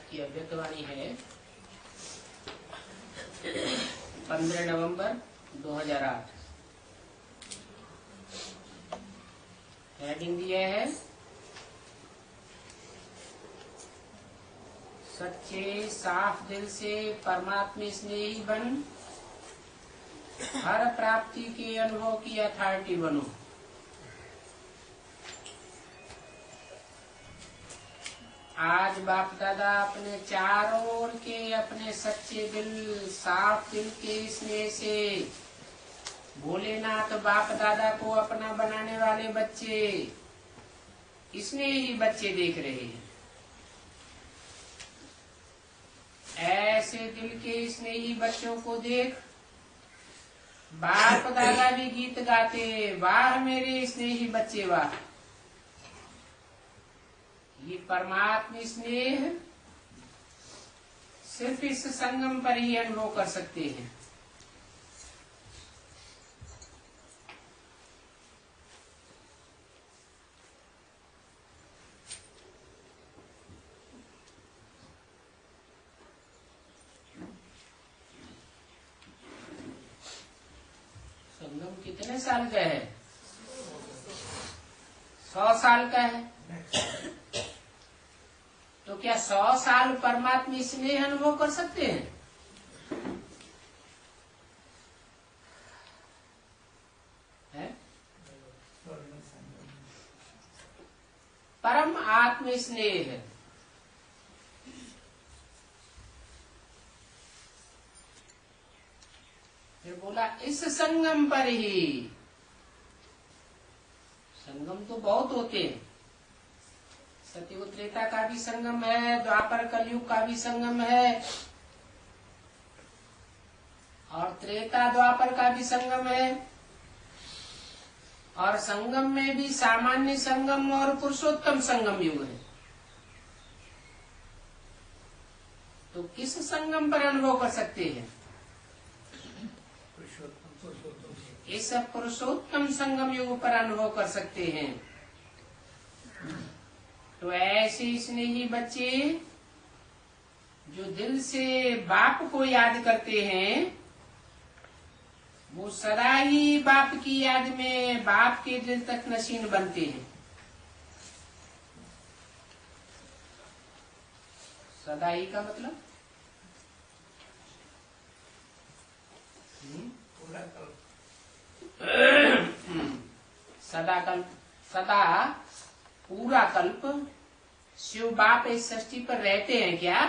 की अव्यक्तवाणी है 15 नवंबर 2008। हेडिंग दिया है सच्चे साफ दिल से परमात्मा स्नेही बन, हर प्राप्ति के अनुभव की अथॉरिटी बनो। आज बाप दादा अपने चारों ओर के अपने सच्चे दिल, साफ दिल के स्नेह से भोलेनाथ बाप दादा को अपना बनाने वाले बच्चे, स्नेही बच्चे देख रहे हैं। ऐसे दिल के स्नेही बच्चों को देख बाप दादा भी गीत गाते, वाह मेरे स्नेही बच्चे वाह। ये परमात्मा स्नेह सिर्फ इस संगम पर ही अनुभव कर सकते हैं। संगम कितने साल का है? 100 साल का है। तो क्या 100 साल परमात्मा स्नेह अनुभव कर सकते हैं? है? परम आत्म स्नेह है। फिर बोला इस संगम पर ही। संगम तो बहुत होते हैं। सतयुग त्रेता का भी संगम है, द्वापर कलयुग का भी संगम है, और त्रेता द्वापर का भी संगम है, और संगम में भी सामान्य संगम और पुरुषोत्तम संगम युग है। तो किस संगम पर अनुभव कर सकते हैं? इस पुरुषोत्तम संगम युग पर अनुभव कर सकते हैं। तो ऐसे स्नेही बच्चे जो दिल से बाप को याद करते हैं, वो सदा ही बाप की याद में बाप के दिल तक नशीन बनते हैं। सदा ही का मतलब सदा कल्प, सदा पूरा कल्प शिव बाप इस सृष्टि पर रहते हैं क्या?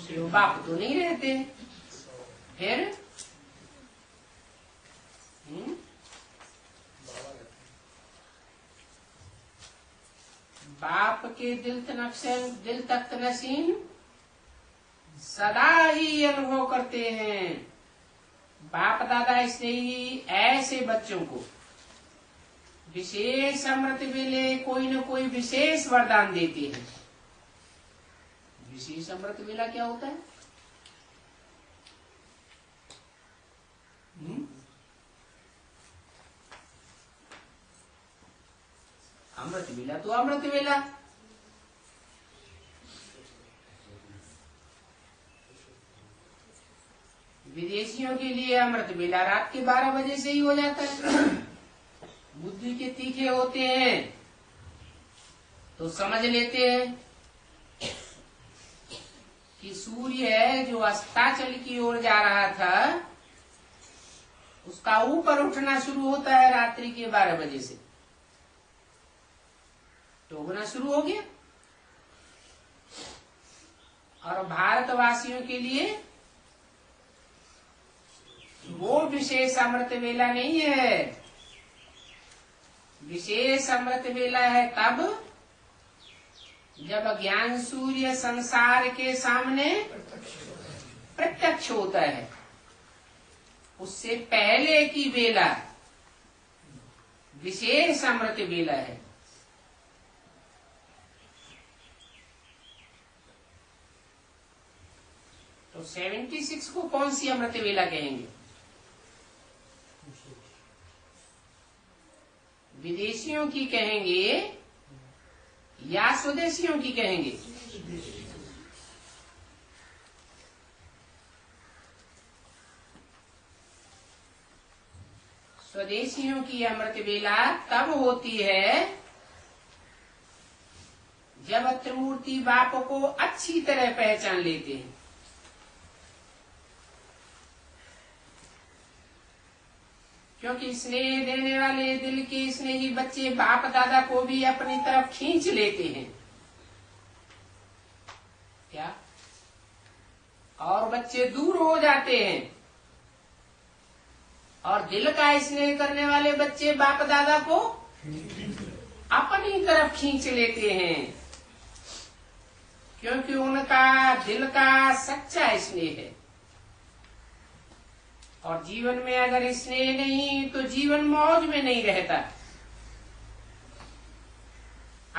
शिव बाप तो नहीं रहते। फिर बाप के दिल तक नशीन सदा ही अनुभव करते हैं। बाप दादा इसलिए ही ऐसे बच्चों को विशेष अमृत वेले कोई न कोई विशेष वरदान देते हैं। विशेष अमृत वेला क्या होता है? अमृत वेला तो अमृत वेला। विदेशियों के लिए अमृत वेला रात के 12 बजे से ही हो जाता है। बुद्धि के तीखे होते हैं तो समझ लेते हैं कि सूर्य जो अस्ताचल की ओर जा रहा था, उसका ऊपर उठना शुरू होता है रात्रि के 12 बजे से। डूबना शुरू हो गया। और भारतवासियों के लिए वो विशेष अमृत वेला नहीं है। विशेष अमृत वेला है तब जब ज्ञान सूर्य संसार के सामने प्रत्यक्ष होता है। उससे पहले की वेला विशेष अमृत वेला है। तो 76 को कौन सी अमृत वेला कहेंगे? विदेशियों की कहेंगे या स्वदेशियों की कहेंगे? स्वदेशियों की अमृत बेला तब होती है जब त्रिमूर्ति बाप को अच्छी तरह पहचान लेते हैं। क्योंकि स्नेह देने वाले दिल के स्नेही बच्चे बाप दादा को भी अपनी तरफ खींच लेते हैं। क्या? और बच्चे दूर हो जाते हैं और दिल का स्नेह करने वाले बच्चे बाप दादा को अपनी तरफ खींच लेते हैं, क्योंकि उनका दिल का सच्चा स्नेह है। और जीवन में अगर स्नेह नहीं तो जीवन मौज में नहीं रहता।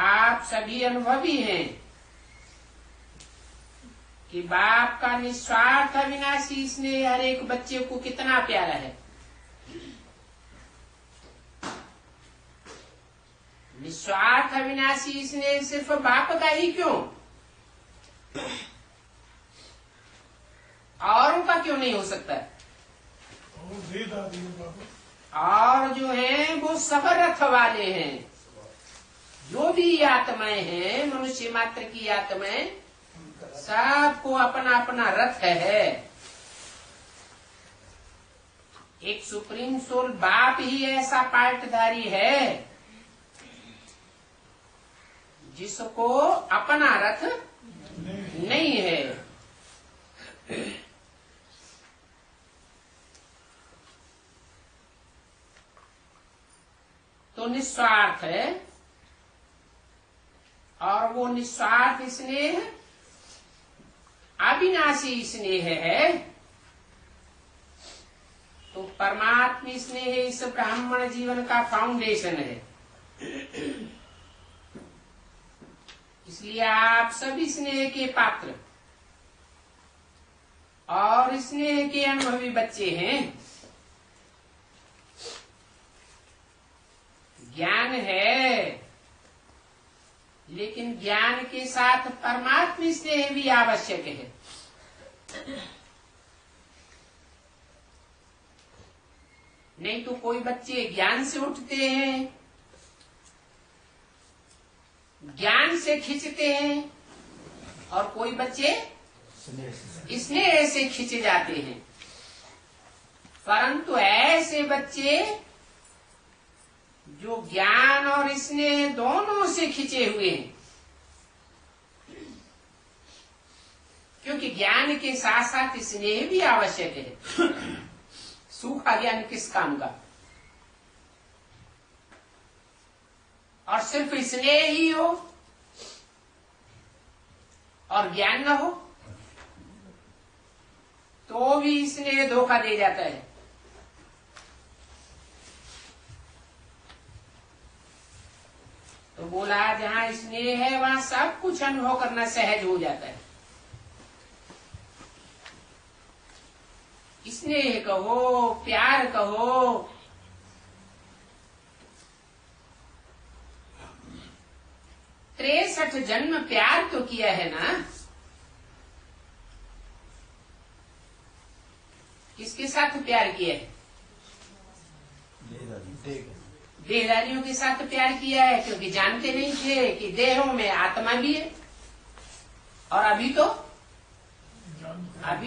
आप सभी अनुभवी हैं कि बाप का निस्वार्थ अविनाशी स्नेह हर एक बच्चे को कितना प्यारा है। निस्वार्थ अविनाशी स्नेह सिर्फ बाप का ही क्यों, औरों का क्यों नहीं हो सकता? और जो है वो सब रथ वाले हैं। जो भी आत्माएं हैं, मनुष्य मात्र की आत्माएं, सबको अपना अपना रथ है। एक सुप्रीम सोल बाप ही ऐसा पार्टधारी है जिसको अपना रथ नहीं है। तो निस्वार्थ है, और वो निस्वार्थ स्नेह अविनाशी स्नेह है। तो परमात्मा स्नेह इस ब्राह्मण जीवन का फाउंडेशन है। इसलिए आप सभी स्नेह के पात्र और स्नेह के अनुभवी बच्चे हैं। ज्ञान है, लेकिन ज्ञान के साथ परमात्मा स्नेह भी आवश्यक है। नहीं तो कोई बच्चे ज्ञान से उठते हैं, ज्ञान से खींचते हैं, और कोई बच्चे स्नेह से खींचे जाते हैं। परंतु ऐसे बच्चे जो ज्ञान और स्नेह दोनों से खींचे हुए हैं, क्योंकि ज्ञान के साथ साथ स्नेह भी आवश्यक है। सूखा ज्ञान किस काम का? और सिर्फ स्नेह ही हो और ज्ञान न हो तो भी स्नेह धोखा दे जाता है। तो बोला जहां स्नेह है वहां सब कुछ अनुभव करना सहज हो जाता है। स्नेह कहो, प्यार कहो, 63 जन्म प्यार तो किया है ना। किसके साथ प्यार किया है? देहधारियों के साथ प्यार किया है, क्योंकि जानते नहीं थे कि देहों में आत्मा भी है। और अभी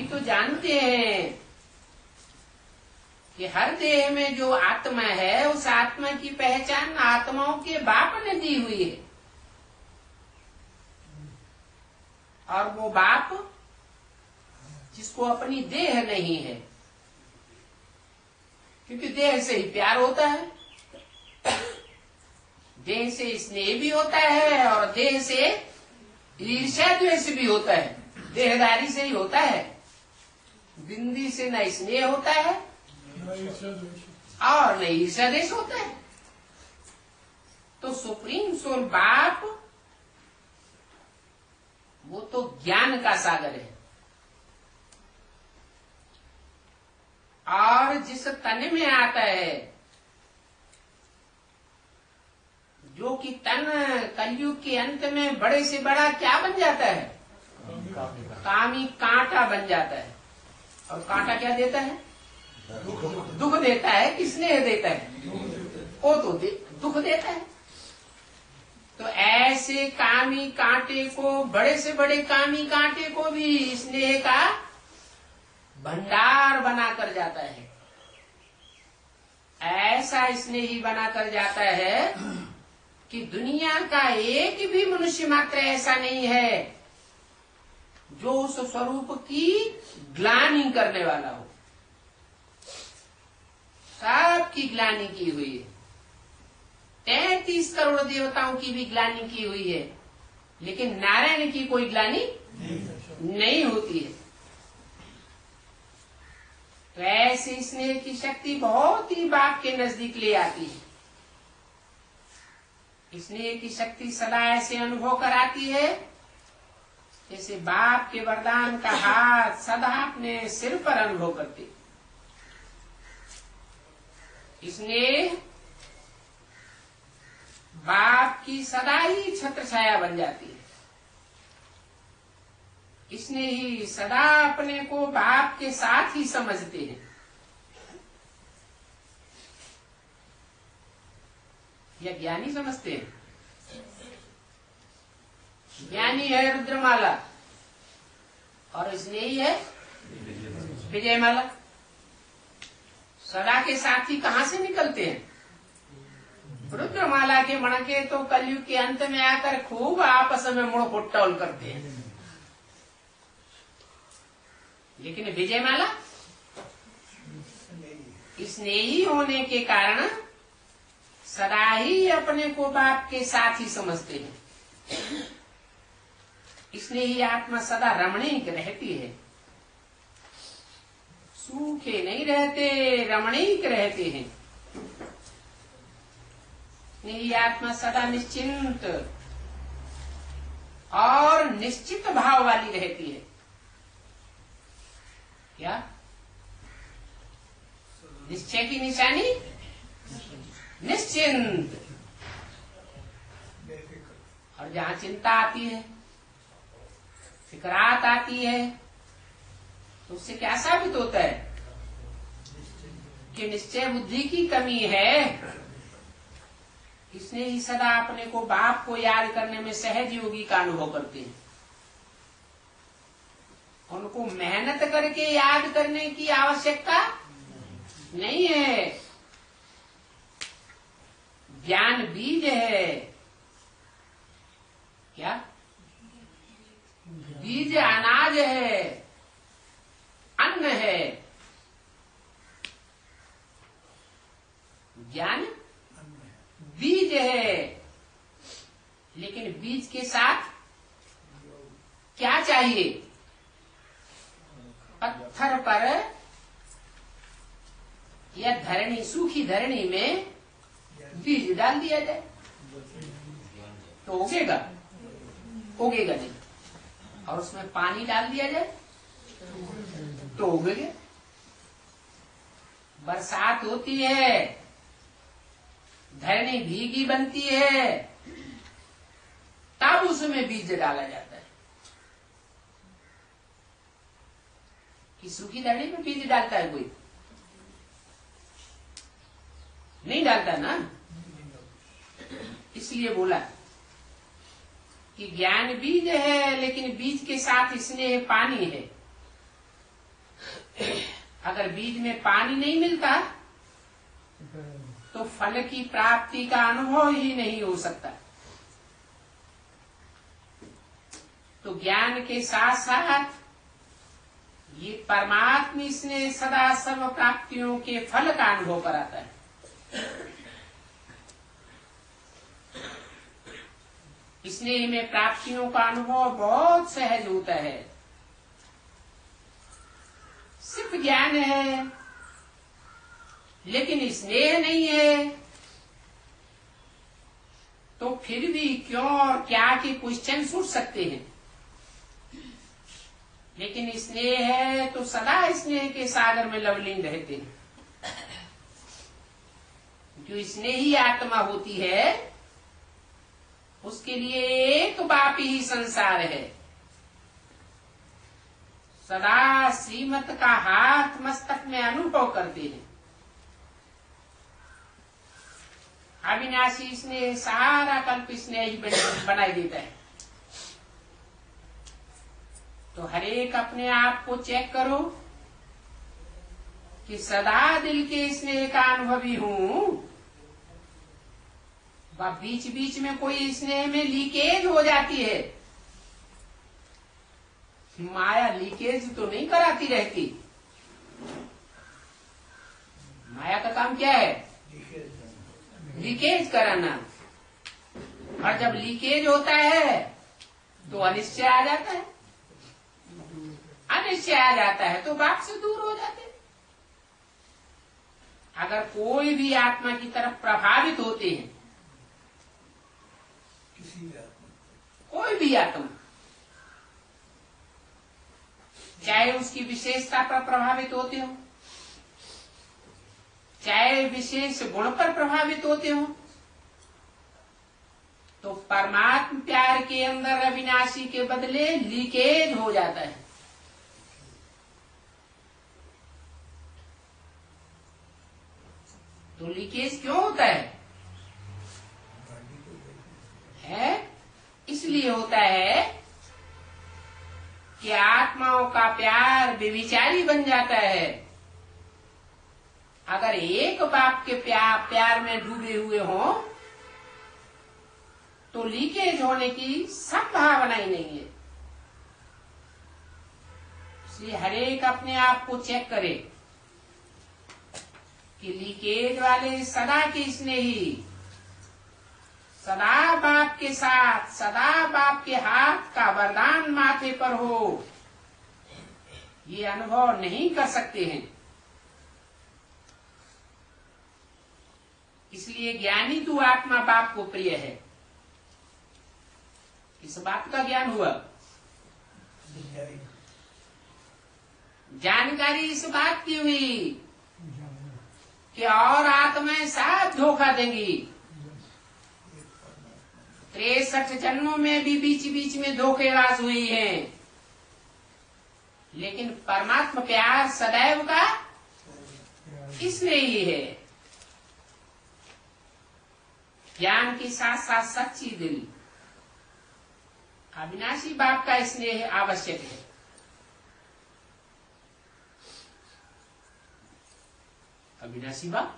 तो जानते हैं कि हर देह में जो आत्मा है उस आत्मा की पहचान आत्माओं के बाप ने दी हुई है। और वो बाप जिसको अपनी देह नहीं है, क्योंकि देह से ही प्यार होता है, देह से स्नेह भी होता है, और देह से ईर्ष्या द्वेष भी होता है। देहदारी से ही होता है। बिंदी से न स्नेह होता है और न ईर्ष्या द्वेष होता है। तो सुप्रीम सोल बाप वो तो ज्ञान का सागर है। और जिस तन में आता है, जो कि तन कलयुग के अंत में बड़े से बड़ा क्या बन जाता है? कामी कांटा बन जाता है। और कांटा क्या देता है? दुख देता है कि स्नेह देता है? वो तो दुख देता है। तो ऐसे कामी कांटे को, बड़े से बड़े कामी कांटे को भी स्नेह का भंडार बनाकर जाता है। ऐसा स्नेही बनाकर जाता है कि दुनिया का एक भी मनुष्य मात्र ऐसा नहीं है जो उस स्वरूप की ग्लानि करने वाला हो। सबकी ग्लानि की हुई है। 33 करोड़ देवताओं की भी ग्लानि की हुई है, लेकिन नारायण की कोई ग्लानि नहीं होती है। तो ऐसे स्नेह की शक्ति बहुत ही बाप के नजदीक ले आती है। स्नेह की शक्ति सदा ऐसे अनुभव कराती है जैसे बाप के वरदान का हाथ सदा अपने सिर पर अनुभव करती। स्नेह बाप की सदा ही छत्र छाया बन जाती है। इसने ही सदा अपने को बाप के साथ ही समझते हैं। यह ज्ञानी समझते हैं। ज्ञानी है रुद्रमाला और स्नेही है विजयमाला। सदा के साथी कहाँ से निकलते हैं? रुद्रमाला के मणके तो कलयुग के अंत में आकर खूब आपस में मुड़ फुटौल करते हैं, लेकिन विजयमाला स्नेही होने के कारण सदा ही अपने को बाप के साथ ही समझते हैं। इसलिए ही आत्मा सदा रमणीक रहती है। सूखे नहीं रहते, रमणीक रहते हैं। यही आत्मा सदा निश्चिंत और निश्चित भाव वाली रहती है। क्या निश्चय की निशानी? निश्चिंत। और जहां चिंता आती है, फिक्रात आती है, तो उससे क्या साबित होता है कि निश्चय बुद्धि की कमी है। इसने ही सदा अपने को बाप को याद करने में सहज योगी का अनुभव करते हैं। उनको मेहनत करके याद करने की आवश्यकता नहीं है। ज्ञान बीज है। क्या बीज? अनाज है, अन्न है। ज्ञान बीज है, लेकिन बीज के साथ क्या चाहिए? पत्थर पर या धरणी, सूखी धरणी में बीज डाल दिया जाए तो उगेगा? उगेगा नहीं। और उसमें पानी डाल दिया जाए तो उगेगा। बरसात होती है, धरणी भीगी बनती है, तब उसमें बीज डाला जाता है। कि सूखी धरणी में बीज डालता है कोई? नहीं डालता ना। इसलिए बोला कि ज्ञान बीज है, लेकिन बीज के साथ स्नेह पानी है। अगर बीज में पानी नहीं मिलता तो फल की प्राप्ति का अनुभव ही नहीं हो सकता। तो ज्ञान के साथ साथ ये परमात्मा स्नेह सदा सर्व प्राप्तियों के फल का अनुभव कराता है। स्नेह में प्राप्तियों का अनुभव बहुत सहज होता है। सिर्फ ज्ञान है लेकिन स्नेह नहीं है, तो फिर भी क्यों और क्या के क्वेश्चन उठ सकते हैं। लेकिन स्नेह है तो सदा स्नेह के सागर में लवलीन रहते हैं। जो स्नेही आत्मा होती है उसके लिए एक बाप ही संसार है। सदा श्रीमत का हाथ मस्तक में अनुभव करते हैं। अविनाशी स्नेह सारा कल्प स्नेह ही बनाई देता है। तो हर एक अपने आप को चेक करो कि सदा दिल के स्नेह का अनुभवी हूं, व बीच बीच में कोई स्नेह में लीकेज हो जाती है। माया लीकेज तो नहीं कराती रहती। माया का काम क्या है? लीकेज कराना। और जब लीकेज होता है तो अनिश्चय आ जाता है। अनिश्चय आ जाता है तो बाप से दूर हो जाते हैं। अगर कोई भी आत्मा की तरफ प्रभावित होते हैं, कोई भी आत्मा, चाहे उसकी विशेषता पर प्रभावित होते हो, चाहे विशेष गुण पर प्रभावित होते हो, तो परमात्म प्यार के अंदर अविनाशी के बदले लीकेज हो जाता है। तो लीकेज क्यों होता है? इसलिए होता है कि आत्माओं का प्यार बेविचारी बन जाता है। अगर एक बाप के प्यार में डूबे हुए हो तो लीकेज होने की संभावना ही नहीं है। इसलिए हरेक अपने आप को चेक करे कि लीकेज वाले सदा के स्नेही, सदा बाप के साथ, सदा बाप के हाथ का वरदान माथे पर हो, ये अनुभव नहीं कर सकते हैं। इसलिए ज्ञानी तू आत्मा बाप को प्रिय है। इस बात का ज्ञान हुआ। जानकारी इस बात की हुई कि और आत्माएं साथ धोखा देंगी। 63 जन्मों में भी बीच बीच में धोखेबाज हुई है, लेकिन परमात्मा प्यार सदैव का इसलिए ही है। ज्ञान के साथ साथ सच्ची दिल, अविनाशी बाप का स्नेह आवश्यक है। अविनाशी बाप,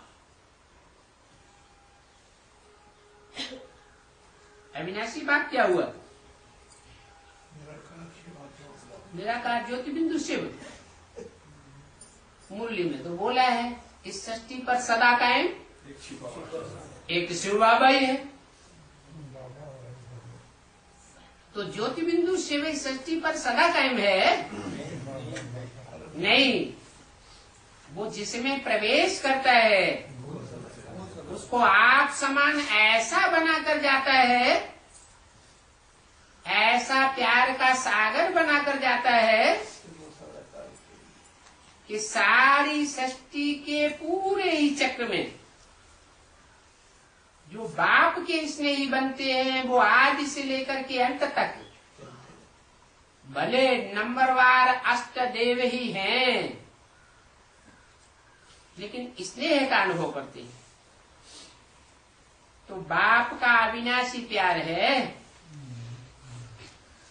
अविनाशी बाप क्या हुआ? निराकार ज्योति बिंदु शिव। मूल्य में तो बोला है इस सृष्टि पर सदा कायम एक शिव बाबा ही है। तो ज्योति बिंदु शिव इस सृष्टि पर सदा कायम है? नहीं, वो जिसमें प्रवेश करता है उसको आप समान ऐसा बनाकर जाता है, ऐसा प्यार का सागर बनाकर जाता है कि सारी सृष्टि के पूरे ही चक्र में जो बाप के स्नेही बनते हैं वो आदि से लेकर के अंत तक भले नंबरवार अष्ट देव ही हैं, लेकिन स्नेह का अनुभव करते हैं। तो बाप का अविनाशी प्यार है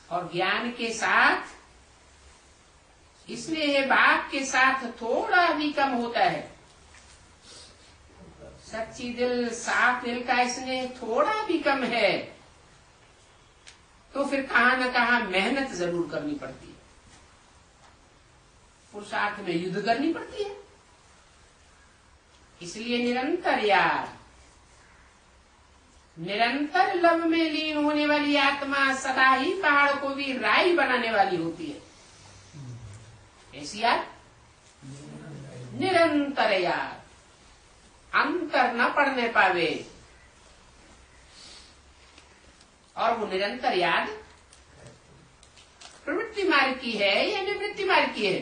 और ज्ञान के साथ स्नेह बाप के साथ थोड़ा भी कम होता है। सच्ची दिल, साफ दिल का स्नेह थोड़ा भी कम है तो फिर कहां न कहां मेहनत जरूर करनी पड़ती है, पुरुषार्थ में युद्ध करनी पड़ती है। इसलिए निरंतर यार, निरंतर लव में लीन होने वाली आत्मा सदा ही पहाड़ को भी राई बनाने वाली होती है। ऐसी यार निरंतर यार, अंतर न पड़ने पावे। और वो निरंतर याद प्रवृत्ति मार्ग की है या निवृत्ति मार्ग की है?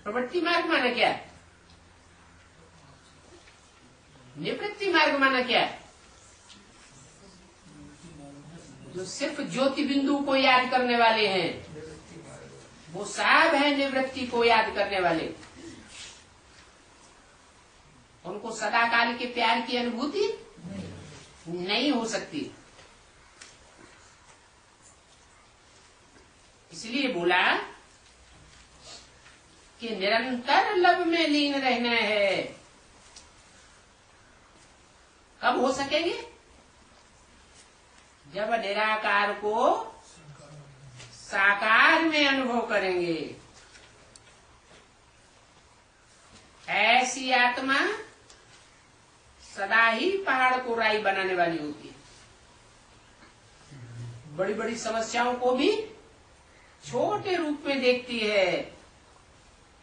प्रवृत्ति मार्ग माना क्या? निवृत्ति मार्ग माना क्या? जो सिर्फ ज्योति बिंदु को याद करने वाले हैं, वो सब है निवृत्ति को याद करने वाले। उनको सदा काल के प्यार की अनुभूति नहीं हो सकती। इसलिए बोला कि निरंतर लव में लीन रहना है। कब हो सकेंगे? जब निराकार को साकार में अनुभव करेंगे। ऐसी आत्मा सदा ही पहाड़ को राई बनाने वाली होती है। बड़ी बड़ी समस्याओं को भी छोटे रूप में देखती है,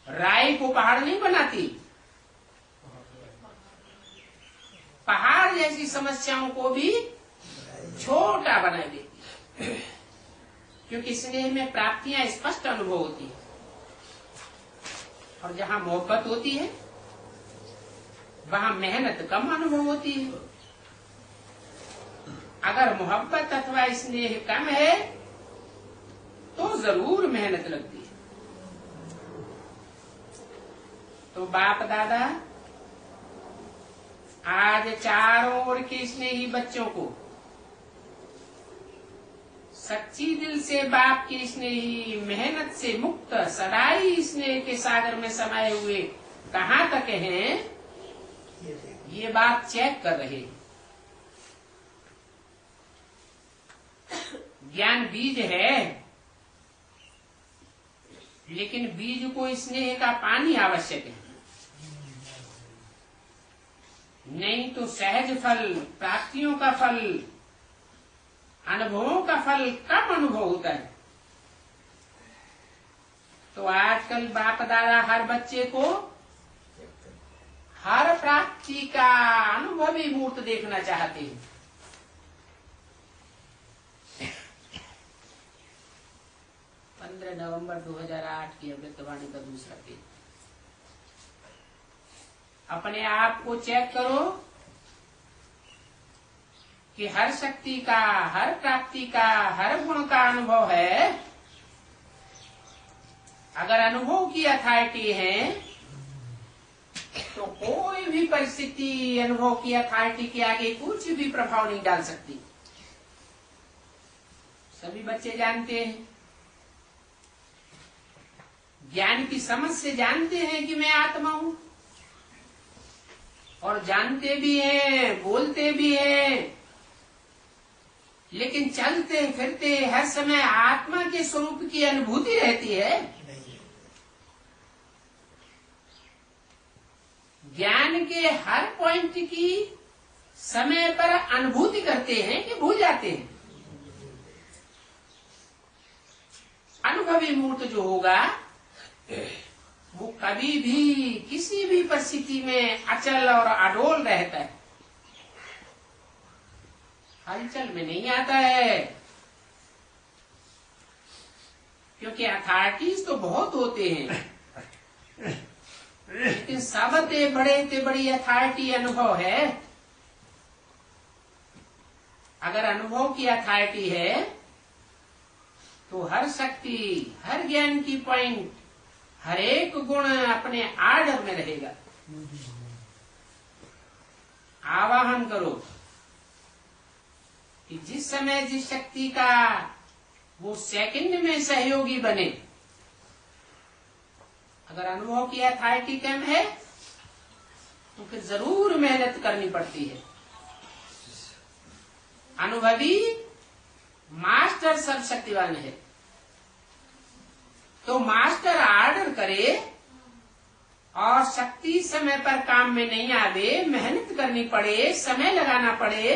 राई को पहाड़ नहीं बनाती। पहाड़ जैसी समस्याओं को भी छोटा बना देती है, क्योंकि स्नेह में प्राप्तियां स्पष्ट अनुभव होती है। और जहां मोहब्बत होती है वहां मेहनत कम अनुभव होती है। अगर मोहब्बत अथवा स्नेह कम है तो जरूर मेहनत लगती है। तो बाप दादा आज चारों ओर के स्नेही बच्चों को सच्ची दिल से बाप के स्नेही, मेहनत से मुक्त, सदाई स्नेह के सागर में समाये हुए कहाँ तक हैं, ये बात चेक कर रहे हैं। ज्ञान बीज है, लेकिन बीज को स्नेह का पानी आवश्यक है, नहीं तो सहज फल, प्राप्तियों का फल, अनुभवों का फल कम अनुभव होता है। तो आजकल बाप दादा हर बच्चे को हर प्राप्ति का अनुभवी मूर्त देखना चाहते हैं। 15 नवंबर 2008 की अमृतवाणी का दूसरा पेज। अपने आप को चेक करो कि हर शक्ति का, हर प्राप्ति का, हर गुण का अनुभव है। अगर अनुभव की अथॉरिटी है तो कोई भी परिस्थिति अनुभव की अथॉरिटी के आगे कुछ भी प्रभाव नहीं डाल सकती। सभी बच्चे जानते हैं, ज्ञान की समझ से जानते हैं कि मैं आत्मा हूं, और जानते भी हैं, बोलते भी हैं, लेकिन चलते फिरते हर समय आत्मा के स्वरूप की अनुभूति रहती है। ज्ञान के हर पॉइंट की समय पर अनुभूति करते हैं कि भूल जाते हैं। अनुभवी मूर्त जो होगा वो कभी भी किसी भी परिस्थिति में अचल और अडोल रहता है, हलचल में नहीं आता है। क्योंकि अथॉरिटीज तो बहुत होते हैं, लेकिन सबसे बड़ी अथॉरिटी अनुभव है। अगर अनुभव की अथॉरिटी है तो हर शक्ति, हर ज्ञान की पॉइंट, हर एक गुण अपने आर्डर में रहेगा। आवाहन करो कि जिस समय जिस शक्ति का वो सेकंड में सहयोगी बने। अगर अनुभव की अथॉरिटी कम है तो फिर जरूर मेहनत करनी पड़ती है। अनुभवी मास्टर सर्वशक्तिवान है, तो मास्टर आर्डर करे और शक्ति समय पर काम में नहीं आवे, मेहनत करनी पड़े, समय लगाना पड़े,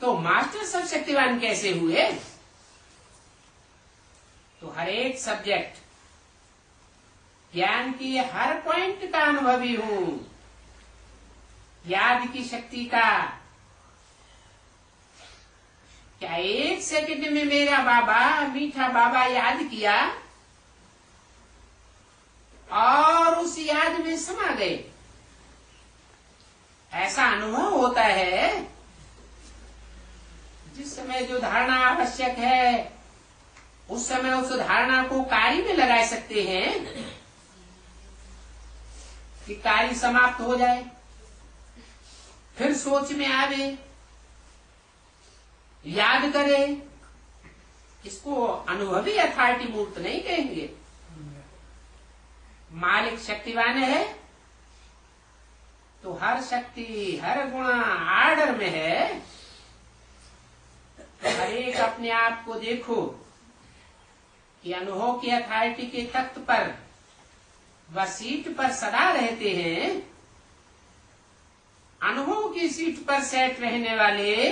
तो मास्टर सर्वशक्तिवान कैसे हुए? तो हर एक सब्जेक्ट, ज्ञान की हर पॉइंट का अनुभवी हूं, याद की शक्ति का। क्या एक सेकंड में मेरा बाबा, मीठा बाबा याद किया और उस याद में समा गए? ऐसा अनुभव होता है जिस समय जो धारणा आवश्यक है उस समय उस धारणा को कार्य में लगा सकते हैं कि कार्य समाप्त हो जाए, फिर सोच में आवे, याद करे। इसको अनुभवी अथॉरिटी मूर्त नहीं कहेंगे। मालिक शक्तिवान है तो हर शक्ति हर गुण आर्डर में है। हर एक अपने आप को देखो कि अनुभव की अथॉरिटी के तख्त पर व सीट पर सदा रहते हैं। अनुभव की सीट पर सेट रहने वाले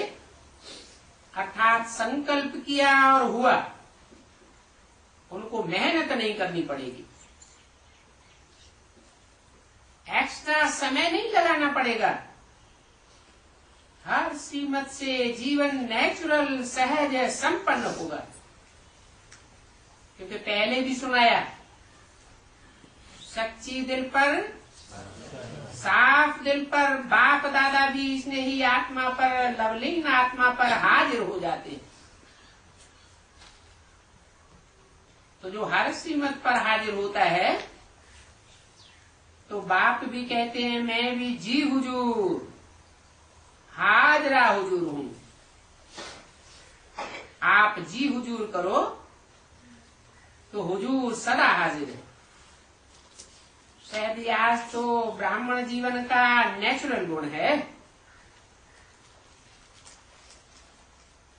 अर्थात संकल्प किया और हुआ, उनको मेहनत नहीं करनी पड़ेगी, एक्स्ट्रा समय नहीं लगाना पड़ेगा। हर सीमत से जीवन नेचुरल सहज संपन्न होगा। क्योंकि पहले भी सुनाया, सच्ची दिल पर साफ दिल पर बाप दादा भी इसने ही आत्मा पर लवलीन आत्मा पर हाजिर हो जाते हैं। तो जो हर सीमत पर हाजिर होता है तो बाप भी कहते हैं मैं भी जी हुजूर हाजरा हुजूर हूं। आप जी हुजूर करो तो हुजूर सदा हाजिर है। शायद आज तो ब्राह्मण जीवन का नेचुरल गुण है।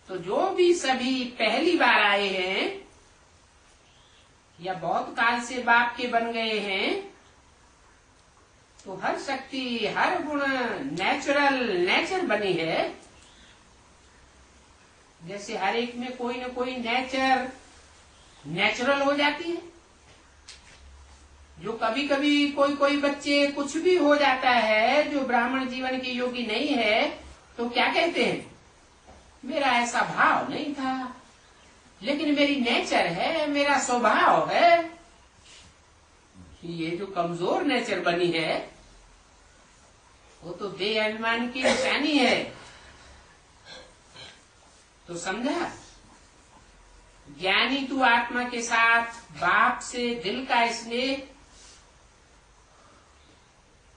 तो जो भी सभी पहली बार आए हैं या बहुत काल से बाप के बन गए हैं, तो हर शक्ति हर गुण नेचर बनी है। जैसे हर एक में कोई न कोई नेचुरल हो जाती है। जो कभी कभी कोई बच्चे कुछ भी हो जाता है जो ब्राह्मण जीवन के योगी नहीं है, तो क्या कहते हैं, मेरा ऐसा भाव नहीं था, लेकिन मेरी नेचर है, मेरा स्वभाव है। ये जो कमजोर नेचर बनी है वो तो बेईमान की निशानी है। तो समझा, ज्ञानी तू आत्मा के साथ बाप से दिल का स्नेह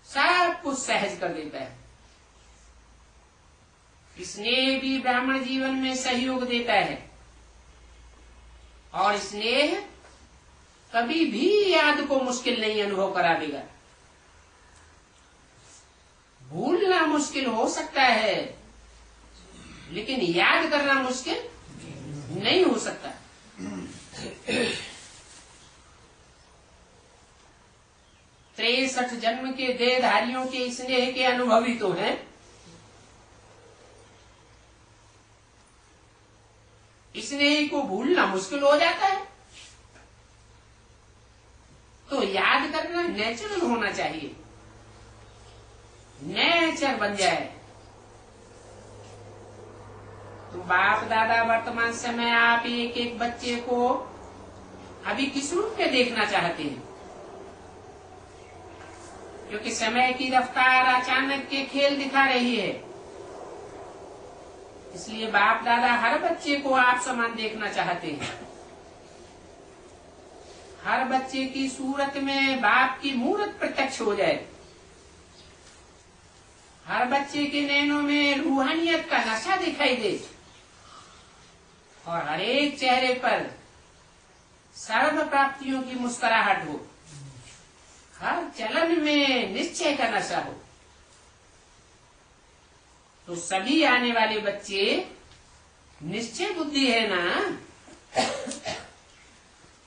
सब कुछ सहज कर देता है। स्नेह भी ब्राह्मण जीवन में सहयोग देता है, और स्नेह कभी भी याद को मुश्किल नहीं अनुभव करा देगा। भूलना मुश्किल हो सकता है, लेकिन याद करना मुश्किल नहीं हो सकता। 63 जन्म के देहधारियों के स्नेह के अनुभवी तो हैं। स्नेह को भूलना मुश्किल हो जाता है, तो याद करना नेचुरल होना चाहिए, नेचर बन जाए। तो बाप दादा वर्तमान समय आप एक एक बच्चे को अभी किस रूप में देखना चाहते हैं? क्योंकि समय की रफ्तार अचानक के खेल दिखा रही है, इसलिए बाप दादा हर बच्चे को आप समान देखना चाहते हैं। हर बच्चे की सूरत में बाप की मूरत प्रत्यक्ष हो जाए। हर बच्चे के नैनों में रूहानियत का नशा दिखाई दे, और हर एक चेहरे पर सर्व प्राप्तियों की मुस्कुराहट हो। हर चलन में निश्चय का नशा हो। तो सभी आने वाले बच्चे निश्चय बुद्धि है ना?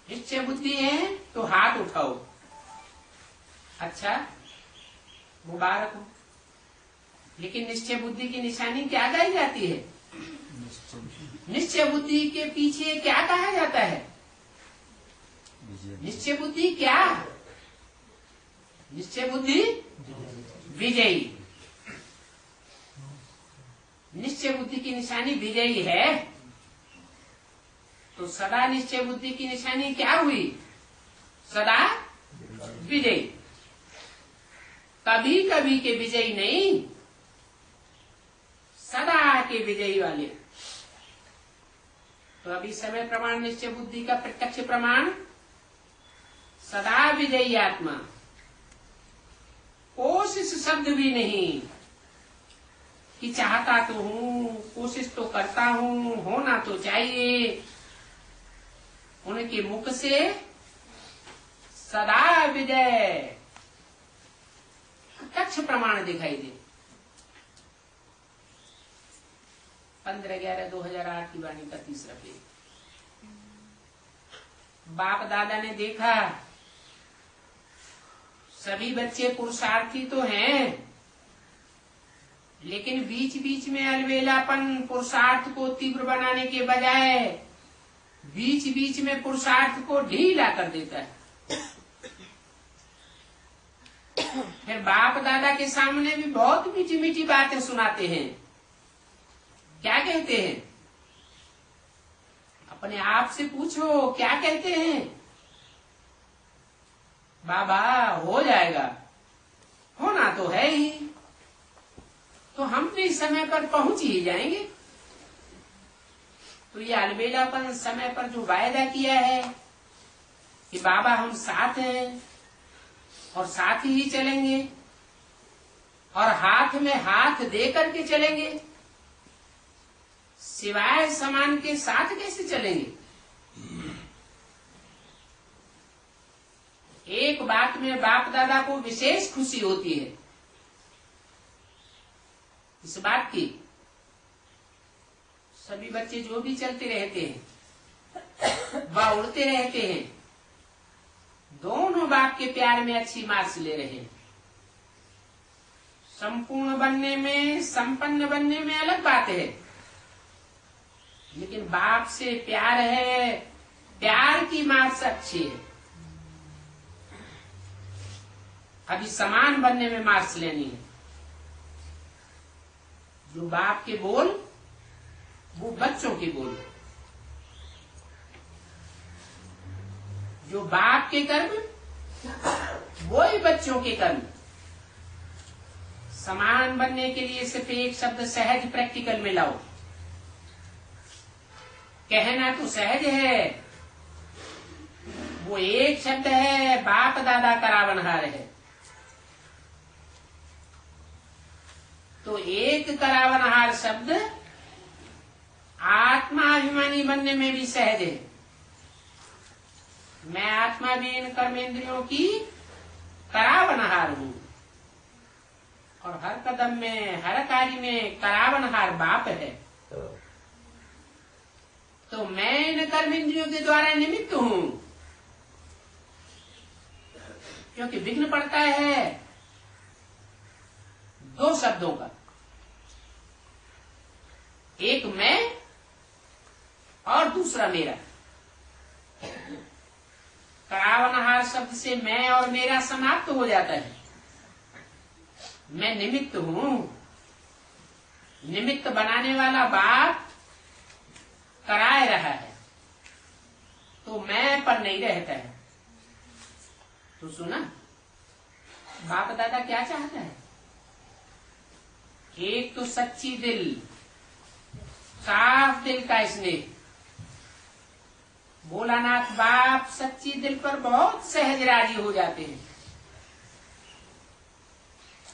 निश्चय बुद्धि है तो हाथ उठाओ। अच्छा, मुबारक हो। लेकिन निश्चय बुद्धि की निशानी क्या गाई जाती है? निश्चय बुद्धि के पीछे क्या कहा जाता है? निश्चय बुद्धि क्या? निश्चय बुद्धि विजयी। निश्चय बुद्धि की निशानी विजयी है, तो सदा निश्चय बुद्धि की निशानी क्या हुई? सदा विजयी। कभी कभी के विजयी नहीं, सदा के विजयी वाले। तो अभी समय प्रमाण निश्चय बुद्धि का प्रत्यक्ष प्रमाण सदा विजयी आत्मा। कोशिश शब्द भी नहीं कि चाहता तो हूं, कोशिश तो करता हूं, होना तो चाहिए। उनके मुख से सदा विजय प्रत्यक्ष प्रमाण दिखाई दे। 15/11/2008 की वाणी का तीसरा पेज। बाप दादा ने देखा सभी बच्चे पुरुषार्थी तो हैं, लेकिन बीच बीच में अलबेलापन पुरुषार्थ को तीव्र बनाने के बजाय बीच बीच में पुरुषार्थ को ढीला कर देता है। फिर बाप दादा के सामने भी बहुत मीठी मीठी बातें सुनाते हैं। क्या कहते हैं? अपने आप से पूछो, क्या कहते हैं? बाबा हो जाएगा, होना तो है ही, तो हम भी समय पर पहुंच ही जाएंगे। तो ये अलबेलापन समय पर जो वायदा किया है कि बाबा हम साथ हैं और साथ ही चलेंगे और हाथ में हाथ दे करके चलेंगे, सिवाय समान के साथ कैसे चलेंगे? एक बात में बाप दादा को विशेष खुशी होती है, इस बात की सभी बच्चे जो भी चलते रहते हैं व उड़ते रहते हैं, दोनों बाप के प्यार में अच्छी मार्क्स ले रहे हैं। संपूर्ण बनने में, संपन्न बनने में अलग बात है, लेकिन बाप से प्यार है, प्यार की मार्क्स अच्छी है। अभी समान बनने में मार्क्स लेनी है। जो बाप के बोल वो बच्चों के बोल, जो बाप के कर्म वो ही बच्चों के कर्म। समान बनने के लिए सिर्फ एक शब्द सहज प्रैक्टिकल में लाओ। कहना तो सहज है, वो एक शब्द है, बाप दादा करावनहार है। तो एक करावनहार शब्द आत्माभिमानी बनने में भी सहज है। मैं आत्मा भी इन कर्मेंद्रियों की करावनहार हूं और हर कदम में, हर कार्य में करावनहार बाप है। तो मैं इन कर्मेंद्रियों के द्वारा निमित्त हूं, क्योंकि विघ्न पड़ता है दो शब्दों का, एक मैं और दूसरा मेरा। करावनहार शब्द से मैं और मेरा समाप्त हो जाता है। मैं निमित्त हूं, निमित्त बनाने वाला बाप कराए रहा है, तो मैं पर नहीं रहता है। तो सुना बाप दादा क्या चाहता है? एक तो सच्ची दिल, साफ दिल का स्नेह। भोलानाथ बाप सच्ची दिल पर बहुत सहज राजी हो जाते हैं।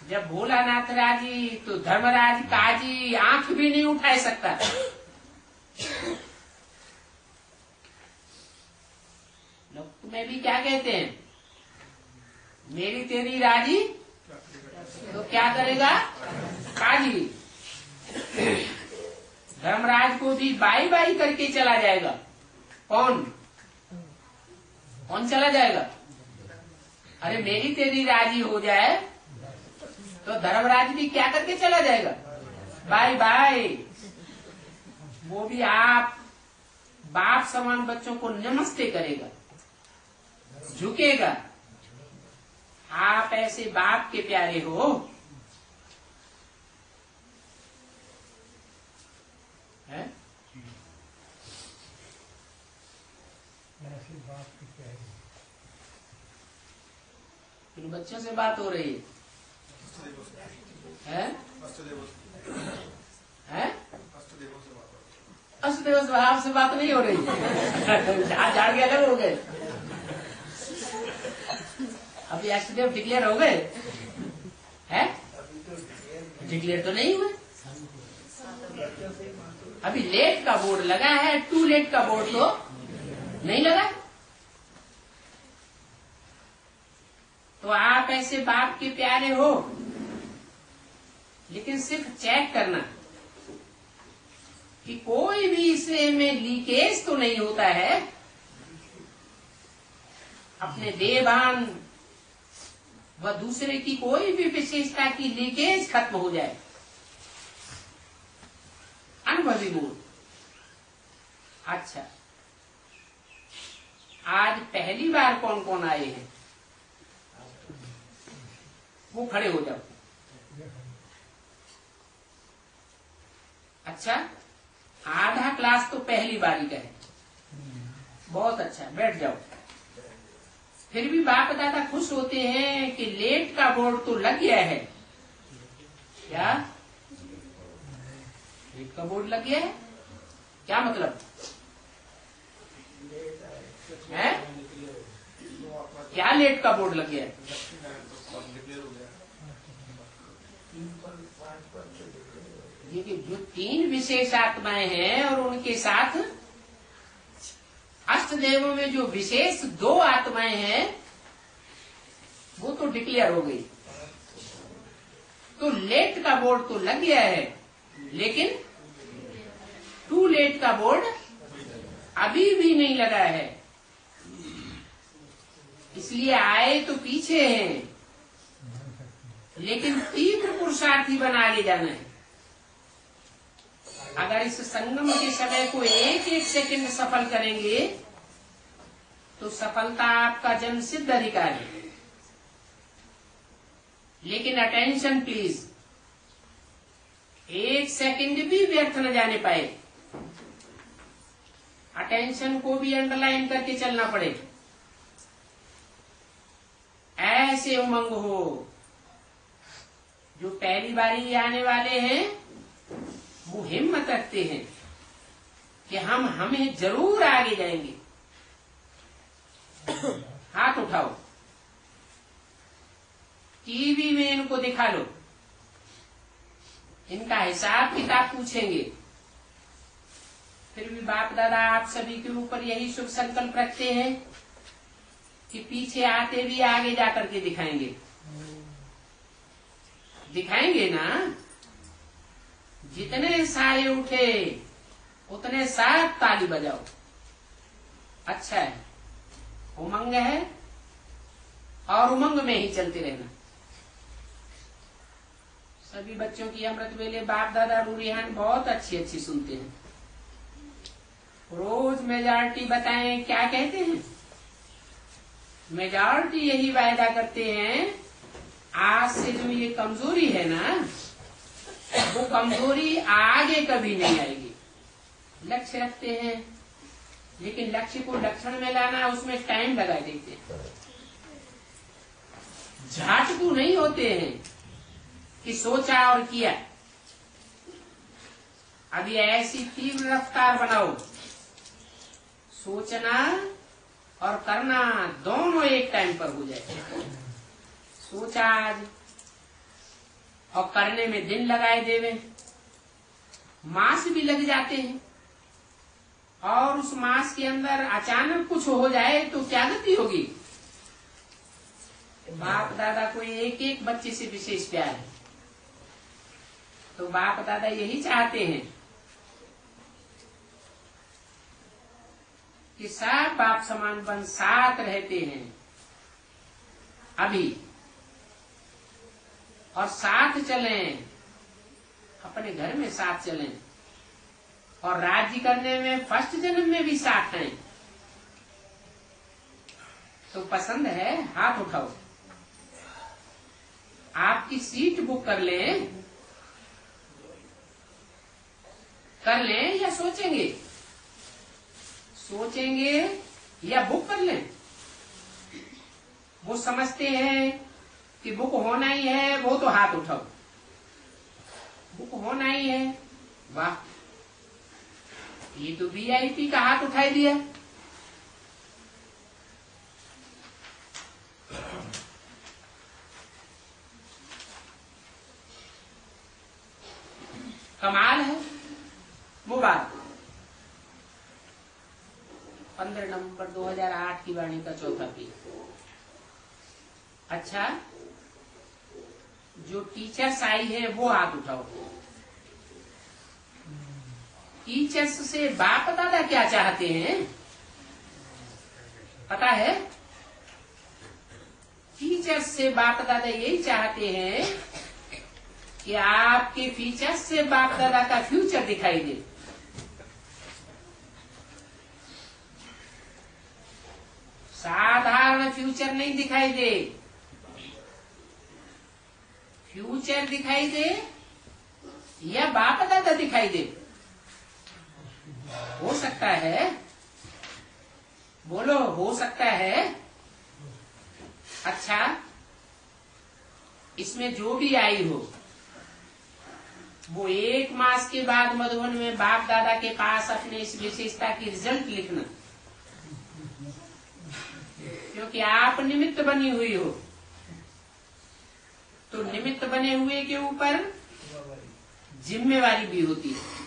जब भोलानाथ राजी तो धर्मराज काजी आंख भी नहीं उठा सकता। लोग तुम्हें भी क्या कहते हैं? मेरी तेरी राजी तो क्या करेगा काजी। धर्मराज को भी बाई बाई करके चला जाएगा। कौन चला जाएगा? अरे मेरी तेरी राजी हो जाए तो धर्मराज भी क्या करके चला जाएगा? Bye bye. वो भी आप बाप समान बच्चों को नमस्ते करेगा, झुकेगा। आप ऐसे बाप के प्यारे हो। है? ऐसे बाप के प्यारे। इन बच्चों से बात हो रही है? है? अष्टदेव स्वभाव से बात नहीं हो रही है। झाड़ के अलग हो गए। अभी अष्टदेव डिक्लेयर हो गए हैं? डिक्लेयर तो नहीं हुए। अभी लेट का बोर्ड लगा है, टू लेट का बोर्ड तो नहीं लगा। तो आप ऐसे बाप के प्यारे हो, लेकिन सिर्फ चेक करना कि कोई भी इसमें लीकेज तो नहीं होता है। अपने देवान व दूसरे की कोई भी विशेषता की लीकेज खत्म हो जाए। अनुभवी मूल। अच्छा, आज पहली बार कौन कौन आए हैं? वो खड़े हो जाओ। अच्छा, आधा क्लास तो पहली बारी का है। बहुत अच्छा, बैठ जाओ। फिर भी बाप दादा खुश होते हैं कि लेट का बोर्ड तो लग गया है। क्या लेट का बोर्ड लग गया है? क्या मतलब है? क्या लेट का बोर्ड लग गया है? देखिए, जो 3 विशेष आत्माएं हैं और उनके साथ अष्ट देवों में जो विशेष 2 आत्माएं हैं, वो तो डिक्लेयर हो गई। तो लेट का बोर्ड तो लग गया है, लेकिन टू लेट का बोर्ड अभी भी नहीं लगा है। इसलिए आए तो पीछे हैं, लेकिन तीव्र पुरुषार्थी बना आगे जाना है। अगर इस संगम के समय को एक एक सेकंड सफल करेंगे तो सफलता आपका जन्म सिद्ध अधिकार है। लेकिन अटेंशन प्लीज, एक सेकंड भी व्यर्थ न जाने पाए। अटेंशन को भी अंडरलाइन करके चलना पड़े। ऐसे उमंग हो। जो पहली बारी आने वाले हैं वो हिम्मत रखते हैं कि हमें जरूर आगे जाएंगे। हाथ उठाओ, टीवी में इनको दिखा लो, इनका हिसाब किताब पूछेंगे। फिर भी बाप दादा आप सभी के ऊपर यही शुभ संकल्प रखते हैं कि पीछे आते भी आगे जाकर के दिखाएंगे। दिखाएंगे ना। जितने सारे उठे उतने सारे ताली बजाओ। अच्छा है, उमंग है और उमंग में ही चलते रहना। सभी बच्चों की अमृत वेले बाप दादा रूरिहान बहुत अच्छी अच्छी सुनते हैं। रोज मेजॉरिटी बताएं क्या कहते हैं। मेजॉरिटी यही वायदा करते हैं, आज से जो ये कमजोरी है ना, वो कमजोरी आगे कभी नहीं आएगी। लक्ष्य रखते हैं, लेकिन लक्ष्य को लक्षण में लाना उसमें टाइम लगा देते हैं। झाटकू नहीं होते हैं कि सोचा और किया। अभी ऐसी तीव्र रफ्तार बनाओ, सोचना और करना दोनों एक टाइम पर हो जाए। सोचा आज और करने में दिन लगाए देवे, मास भी लग जाते हैं। और उस मास के अंदर अचानक कुछ हो जाए तो क्या गति होगी। बाप दादा को एक एक बच्चे से विशेष प्यार है। तो बाप दादा यही चाहते हैं कि सब बाप समान बन साथ रहते हैं अभी, और साथ चलें, अपने घर में साथ चलें, और राज्य करने में फर्स्ट जन्म में भी साथ हैं। तो पसंद है? हाथ उठाओ। आपकी सीट बुक कर लें या सोचेंगे? सोचेंगे या बुक कर लें? वो समझते हैं कि बुक होना ही है, वो तो हाथ उठाओ। बुक होना ही है। वाह, ये तो वीआईपी का हाथ उठाई दिया। कमाल है। मुबारक। 15 नवंबर 2008 की वाणी का चौथा पेज। अच्छा, जो टीचर्स आई है वो हाथ उठाओ। टीचर्स से बाप दादा क्या चाहते हैं पता है? टीचर्स से बाप दादा यही चाहते हैं कि आपके फीचर्स से बाप दादा का फ्यूचर दिखाई दे। साधारण फ्यूचर नहीं दिखाई दे, फ्यूचर दिखाई दे या बाप दादा दिखाई दे। हो सकता है, बोलो, हो सकता है। अच्छा, इसमें जो भी आई हो वो 1 मास के बाद मधुबन में बाप दादा के पास अपने इस विशेषता की रिजल्ट लिखना, क्योंकि आप निमित्त बनी हुई हो। तो निमित्त बने हुए के ऊपर जिम्मेवारी भी होती है।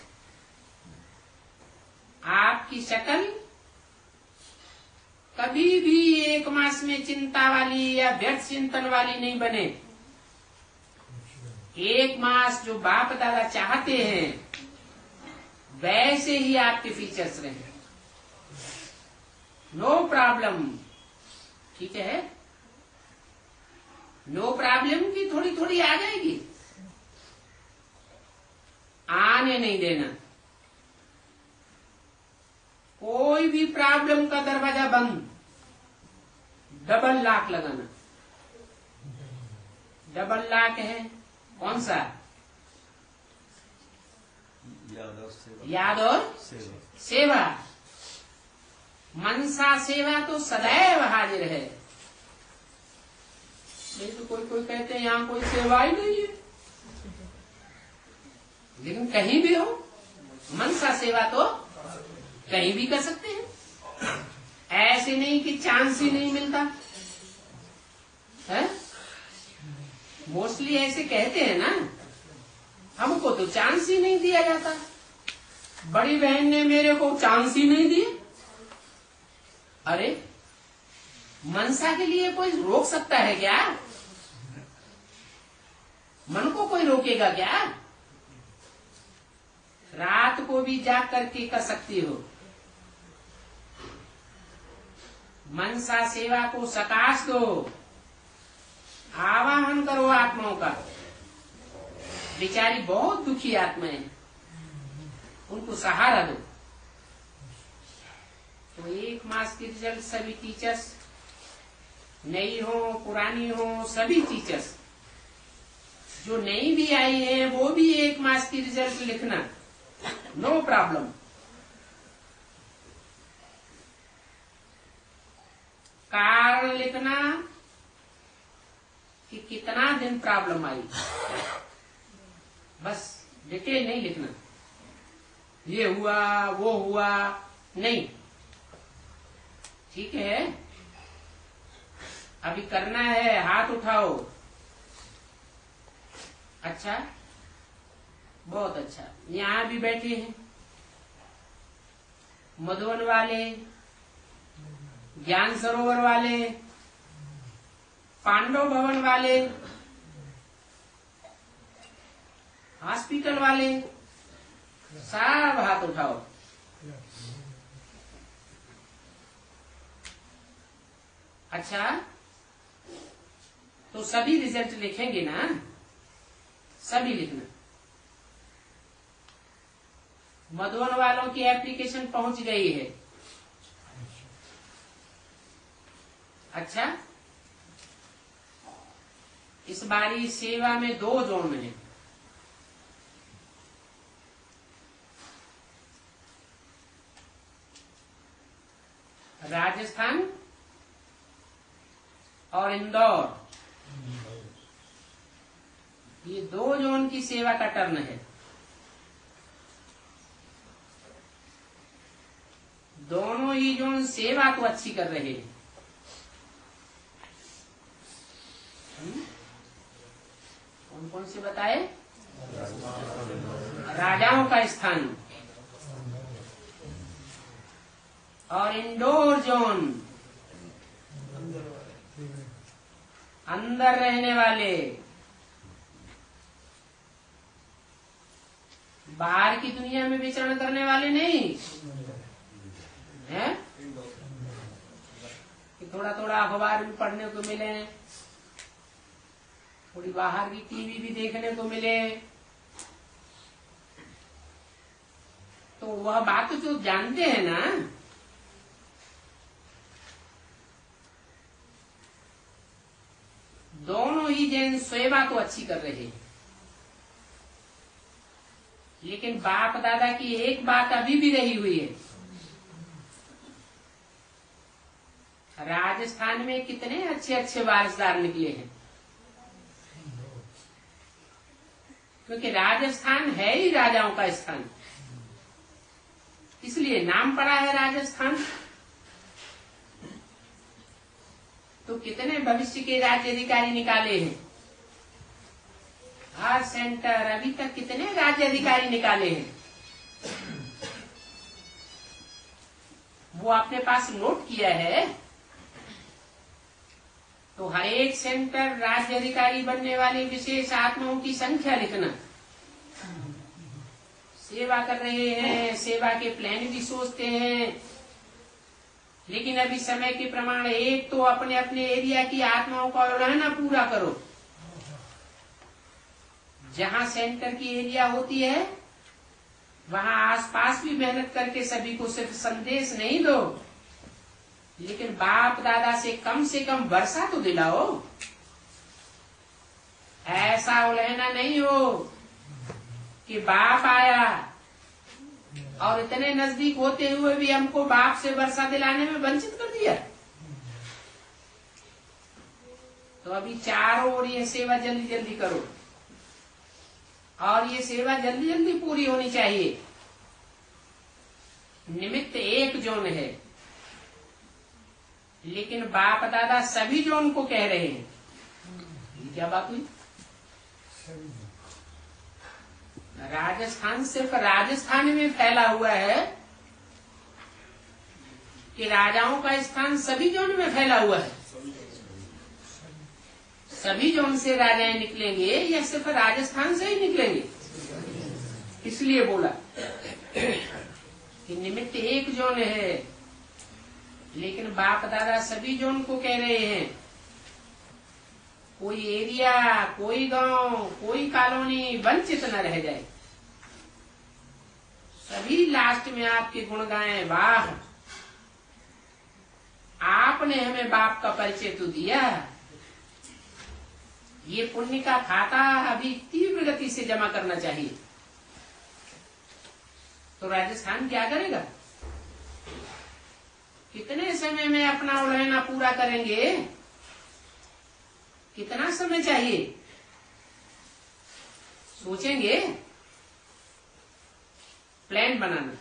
आपकी शक्ल कभी भी 1 मास में चिंता वाली या व्यर्थ चिंतन वाली नहीं बने। 1 मास जो बाप दादा चाहते हैं वैसे ही आपके फीचर्स रहे। नो प्रॉब्लम, ठीक है? नो प्रॉब्लम की थोड़ी थोड़ी आ जाएगी, आने नहीं देना। कोई भी प्रॉब्लम का दरवाजा बंद, डबल लॉक लगाना। डबल लॉक है कौन सा? याद और सेवा। मनसा सेवा तो सदैव हाजिर है। नहीं तो कोई कहते हैं यहाँ कोई सेवा ही नहीं है, लेकिन कहीं भी हो मनसा सेवा तो कहीं भी कर सकते हैं। ऐसे नहीं कि चांस ही नहीं मिलता है। मोस्टली ऐसे कहते हैं ना, हमको तो चांस ही नहीं दिया जाता। बड़ी बहन ने मेरे को चांस ही नहीं दिए। अरे, मनसा के लिए कोई रोक सकता है क्या? मन को कोई रोकेगा क्या? रात को भी जाग करके कर सकती हो। मनसा सेवा को सकाश दो, आवाहन करो आत्माओं का। बेचारी बहुत दुखी आत्माएं, उनको सहारा दो। तो 1 मास की रिजल्ट सभी टीचर्स, नई हो पुरानी हो, सभी टीचर्स जो नई भी आई है वो भी 1 मास की रिजल्ट लिखना, नो प्रॉब्लम। कारण लिखना कि कितना दिन प्रॉब्लम आई, बस डिटेल नहीं लिखना। ये हुआ वो हुआ नहीं, ठीक है? अभी करना है, हाथ उठाओ। अच्छा, बहुत अच्छा। यहाँ भी बैठे हैं मधुबन वाले, ज्ञान सरोवर वाले, पांडव भवन वाले, हॉस्पिटल वाले, सब हाथ उठाओ। अच्छा, तो सभी रिजल्ट लिखेंगे ना? सभी लिखना। मधुबन वालों की एप्लीकेशन पहुंच गई है। अच्छा, इस बारी सेवा में 2 जोन है। राजस्थान और इंदौर, ये 2 जोन की सेवा का टर्न है। दोनों ही जो सेवा तो अच्छी कर रहे हैं। कौन कौन से बताए? राजाओं का स्थान और इंडोर जोन, अंदर रहने वाले, बाहर की दुनिया में विचरण करने वाले नहीं है कि थोड़ा थोड़ा अखबार भी पढ़ने को मिले, थोड़ी बाहर की टीवी भी देखने को मिले, तो वह बात जो जानते हैं ना, दोनों ही जैन सेवा तो अच्छी कर रहे हैं। लेकिन बाप दादा की एक बात अभी भी रही हुई है। राजस्थान में कितने अच्छे अच्छे वारसदार निकले हैं, क्योंकि राजस्थान है ही राजाओं का स्थान, इसलिए नाम पड़ा है राजस्थान। तो कितने भविष्य के राज्य अधिकारी निकाले हैं, हर सेंटर अभी तक कितने राज्य अधिकारी निकाले हैं, वो आपने पास नोट किया है? तो हर एक सेंटर राज्य अधिकारी बनने वाले विशेष आत्माओं की संख्या लिखना। सेवा कर रहे हैं, सेवा के प्लान भी सोचते हैं, लेकिन अभी समय के प्रमाण एक तो अपने अपने एरिया की आत्माओं का रहना पूरा करो। जहां सेंटर की एरिया होती है वहां आसपास भी मेहनत करके सभी को सिर्फ संदेश नहीं दो, लेकिन बाप दादा से कम वर्षा तो दिलाओ। ऐसा उलझना नहीं हो कि बाप आया और इतने नजदीक होते हुए भी हमको बाप से वर्षा दिलाने में वंचित कर दिया। तो अभी चारों ओर ये सेवा जल्दी जल्दी करो, और ये सेवा जल्दी जल्दी पूरी होनी चाहिए। निमित्त एक जोन है, लेकिन बाप दादा सभी जोन को कह रहे हैं। ये क्या बात हुई? राजस्थान सिर्फ राजस्थान में फैला हुआ है कि राजाओं का स्थान सभी जोन में फैला हुआ है? सभी जोन से राजाएं निकलेंगे या सिर्फ राजस्थान से ही निकलेंगे? इसलिए बोला कि निमित्त एक जोन है, लेकिन बाप दादा सभी जोन को कह रहे हैं। कोई एरिया, कोई गांव, कोई कॉलोनी वंचित न रह जाए। सभी लास्ट में आपके गुण गाएं, वाह आपने हमें बाप का परिचय तो दिया। ये पुण्य का खाता अभी तीव्र गति से जमा करना चाहिए। तो राजस्थान क्या करेगा? कितने समय में अपना उलझना पूरा करेंगे? कितना समय चाहिए? सोचेंगे, प्लान बनाना,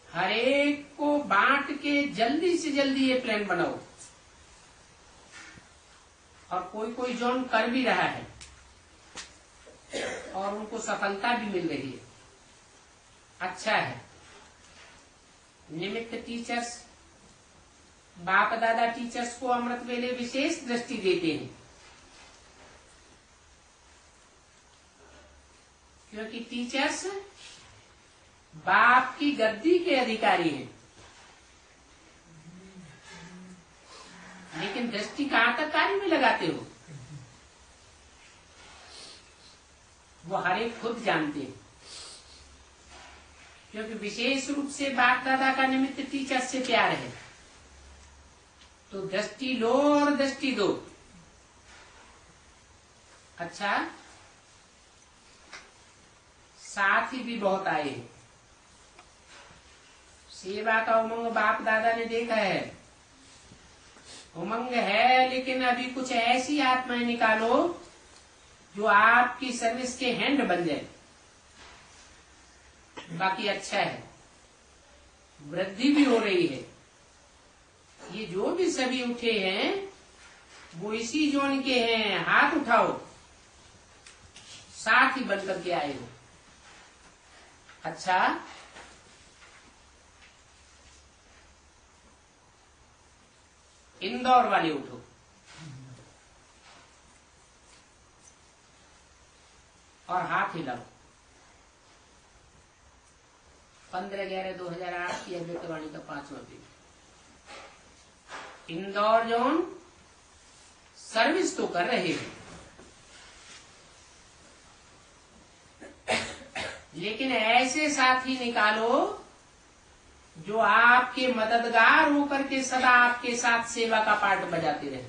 हर एक को बांट के जल्दी से जल्दी ये प्लान बनाओ। और कोई कोई जोन कर भी रहा है और उनको सफलता भी मिल रही है, अच्छा है। निमित्त टीचर्स, बाप दादा टीचर्स को अमृत वेले विशेष दृष्टि देते हैं, क्योंकि टीचर्स बाप की गद्दी के अधिकारी हैं। लेकिन दृष्टि कहां तक कार्य में लगाते हो, वो हर एक खुद जानते हैं, क्योंकि विशेष रूप से बाप दादा का निमित्त टीचर से प्यार है। तो दृष्टि लो और दृष्टि दो। अच्छा, साथी भी बहुत आए हैं। सेवा का उमंग बाप दादा ने देखा है, उमंग है, लेकिन अभी कुछ ऐसी आत्माएं निकालो जो आपकी सर्विस के हैंड बन जाए। बाकी अच्छा है, वृद्धि भी हो रही है। ये जो भी सभी उठे हैं वो इसी जोन के हैं। हाथ उठाओ, साथ ही बन करके आए हो। अच्छा, इंदौर वाले उठो। और हाथ हिलाओ। 15/11/2008 की अव्यक्तवाणी का 5वां पेज। इंदौर जोन सर्विस तो कर रहे हैं, लेकिन ऐसे साथी निकालो जो आपके मददगार होकर के सदा आपके साथ सेवा का पार्ट बजाते रहे।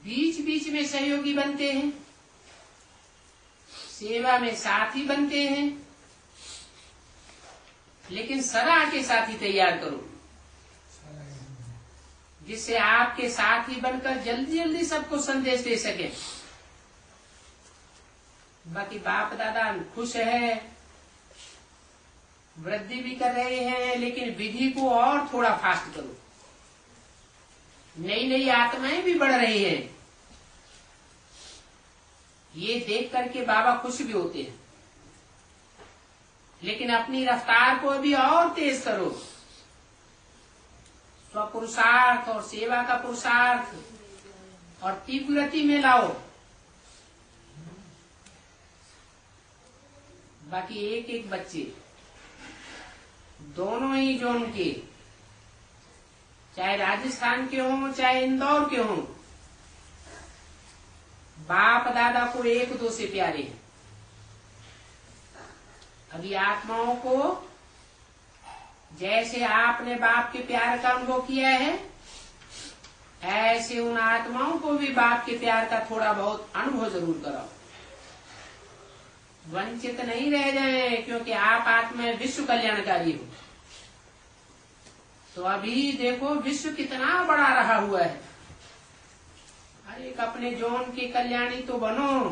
बीच बीच में सहयोगी बनते हैं, सेवा में साथी बनते हैं, लेकिन सदा के साथी तैयार करो जिससे आपके साथी बनकर जल्दी जल्दी सबको संदेश दे सके। बाकी बाप दादा खुश है, वृद्धि भी कर रहे हैं, लेकिन विधि को और थोड़ा फास्ट करो। नई नई आत्माएं भी बढ़ रही हैं, ये देख करके बाबा खुश भी होते हैं, लेकिन अपनी रफ्तार को भी और तेज करो। स्वपुरुषार्थ और सेवा का पुरुषार्थ और तीव्र गति में लाओ। बाकी एक एक बच्चे दोनों ही जोन के, चाहे राजस्थान के हों चाहे इंदौर के हों, बाप दादा को एक दो से प्यारे हैं। अभी आत्माओं को जैसे आपने बाप के प्यार का अनुभव किया है, ऐसे उन आत्माओं को भी बाप के प्यार का थोड़ा बहुत अनुभव जरूर कराओ। वंचित नहीं रह जाए, क्योंकि आप आत्मा विश्व कल्याणकारी हो। तो अभी देखो विश्व कितना बड़ा रहा हुआ है। अरे एक अपने जोन के कल्याणी तो बनो,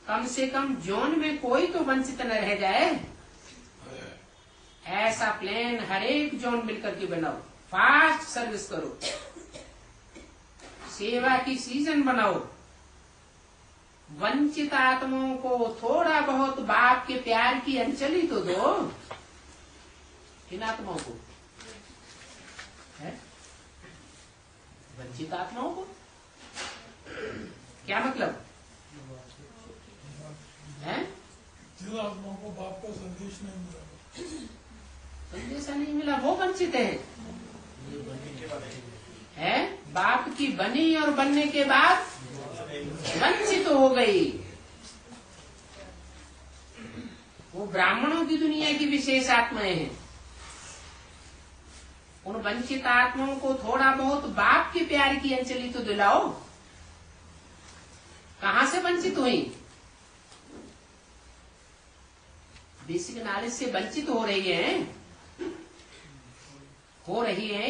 कम से कम जोन में कोई तो वंचित न रह जाए। ऐसा प्लान हर एक जोन मिलकर के बनाओ। फास्ट सर्विस करो, सेवा की सीजन बनाओ। वंचित आत्माओं को थोड़ा बहुत बाप के प्यार की अंजलि तो दो। किन आत्माओं को? है वंचित आत्माओं को? क्या मतलब है? जिन आत्माओं को बाप का संदेश नहीं मिला, संदेशा नहीं मिला, वो वंचित है। बाप की बनी और बनने के बाद वंचित हो गई। वो ब्राह्मणों की दुनिया की विशेष आत्माएं हैं। उन वंचित आत्माओं को थोड़ा बहुत बाप के प्यार की अंजलि तो दिलाओ। कहां से वंचित हुई? बेसिक नॉलेज से वंचित हो रही है